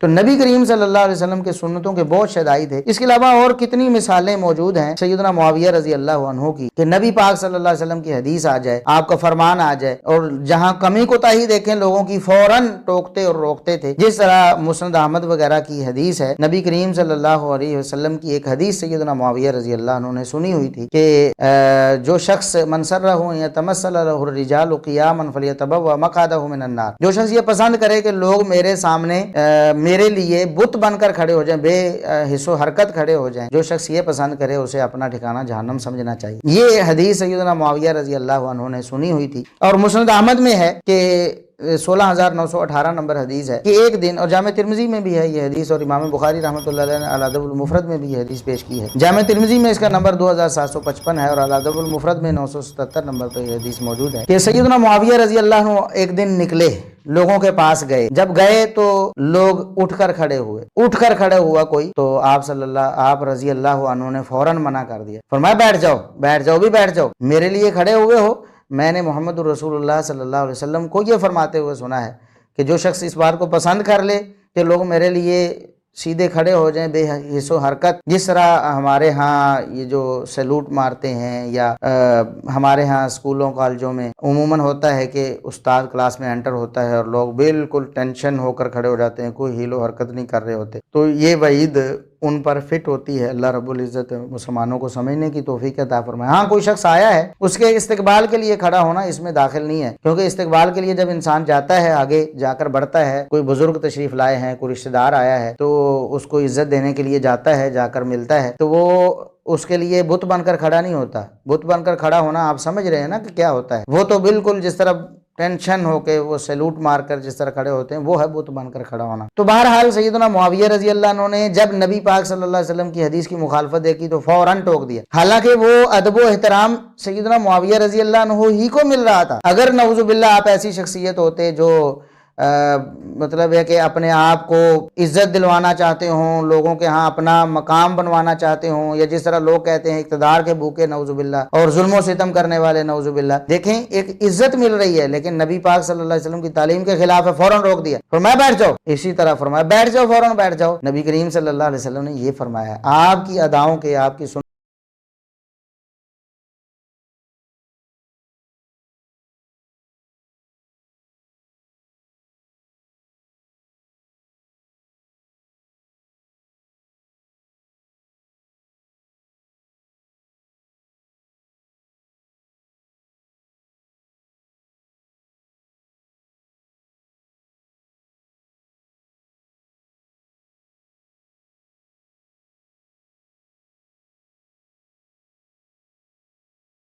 تو نبی کریم صلی اللہ علیہ وسلم کے سنتوں کے بہت شدائی تھے۔ اس کے علاوہ اور کتنی مثالیں موجود ہیں سیدنا معاویہ رضی اللہ عنہ کی، کہ نبی پاک صلی اللہ علیہ وسلم کی حدیث آ جائے، آپ کا فرمان آ جائے، اور جہاں کمی کوتاہی دیکھیں لوگوں کی فوراً ٹوکتے اور روکتے تھے۔ جس طرح مسند احمد وغیرہ کی حدیث ہے، نبی کریم صلی اللہ علیہ وسلم کی ایک حدیث سیدنا معاویہ رضی اللہ عنہ نے سنی ہوئی تھی کہ جو شخص من سرہ یتمثل لہ الرجال قیاما فلیتبوأ مقعدہ من النار، جو شخص یہ پسند کرے کہ لوگ میرے سامنے میرے لیے بت بن کر کھڑے ہو جائیں، بے حس و حرکت کھڑے ہو جائیں، جو شخص یہ پسند کرے اسے اپنا ٹھکانہ جہنم سمجھنا چاہیے۔ یہ حدیث سیدنا معاویہ رضی اللہ عنہ نے سنی ہوئی تھی، اور مسند احمد میں ہے کہ 16,918 نمبر حدیث ہے کہ ایک دن، اور جامع ترمذی میں بھی ہے یہ حدیث، اور امام بخاری رحمۃ اللہ علیہ نے الادب المفرد میں بھی یہ حدیث پیش کی ہے۔ جامع ترمذی میں اس کا نمبر 2755 ہے، اور الادب المفرد میں 977 نمبر پہ یہ حدیث موجود ہے کہ سیدنا معاویہ رضی اللہ عنہ ایک دن نکلے، لوگوں کے پاس گئے، جب گئے تو لوگ اٹھ کر کھڑے ہوا کوئی، تو آپ رضی اللہ عنہ نے فوراً منع کر دیا، فرمایا بیٹھ جاؤ، میرے لیے کھڑے ہوئے ہو؟ میں نے محمد الرسول اللہ صلی اللہ علیہ وسلم کو یہ فرماتے ہوئے سنا ہے کہ جو شخص اس بات کو پسند کر لے کہ لوگ میرے لیے سیدھے کھڑے ہو جائیں بے حس و حرکت، جس طرح ہمارے ہاں یہ جو سیلوٹ مارتے ہیں، یا ہمارے ہاں اسکولوں کالجوں میں عموماً ہوتا ہے کہ استاد کلاس میں انٹر ہوتا ہے اور لوگ بالکل ٹینشن ہو کر کھڑے ہو جاتے ہیں، کوئی ہیل و حرکت نہیں کر رہے ہوتے، تو یہ وعید ان پر فٹ ہوتی ہے۔ اللہ رب العزت مسلمانوں کو سمجھنے کی توفیق عطا فرمائے۔ ہاں کوئی شخص آیا ہے، اس کے استقبال کے لیے کھڑا ہونا اس میں داخل نہیں ہے، کیونکہ استقبال کے لیے جب انسان جاتا ہے، آگے جا کر بڑھتا ہے، کوئی بزرگ تشریف لائے ہیں، کوئی رشتہ دار آیا ہے، تو اس کو عزت دینے کے لیے جاتا ہے، جا کر ملتا ہے، تو وہ اس کے لیے بت بن کر کھڑا نہیں ہوتا۔ بت بن کر کھڑا ہونا آپ سمجھ رہے ہیں نا کہ کیا ہوتا ہے، وہ تو بالکل جس طرح ٹینشن ہو کے وہ سیلوٹ مار کر جس طرح کھڑے ہوتے ہیں، وہ ہے بت بن کر کھڑا ہونا۔ تو بہرحال سیدنا معاویہ رضی اللہ عنہ نے جب نبی پاک صلی اللہ علیہ وسلم کی حدیث کی مخالفت دیکھی تو فوراً ٹوک دیا، حالانکہ وہ ادب و احترام سیدنا معاویہ رضی اللہ عنہ ہی کو مل رہا تھا۔ اگر نعوذ باللہ آپ ایسی شخصیت ہوتے جو مطلب ہے کہ اپنے آپ کو عزت دلوانا چاہتے ہوں، لوگوں کے ہاں اپنا مقام بنوانا چاہتے ہوں، یا جس طرح لوگ کہتے ہیں اقتدار کے بھوکے نعوذ باللہ اور ظلم و ستم کرنے والے نعوذ باللہ، دیکھیں ایک عزت مل رہی ہے لیکن نبی پاک صلی اللہ علیہ وسلم کی تعلیم کے خلاف ہے، فوراً روک دیا، فرمایا بیٹھ جاؤ۔ اسی طرح فرمایا بیٹھ جاؤ، فوراً بیٹھ جاؤ۔ نبی کریم صلی اللہ علیہ وسلم نے یہ فرمایا ہے، آپ کی اداؤں کے، آپ کی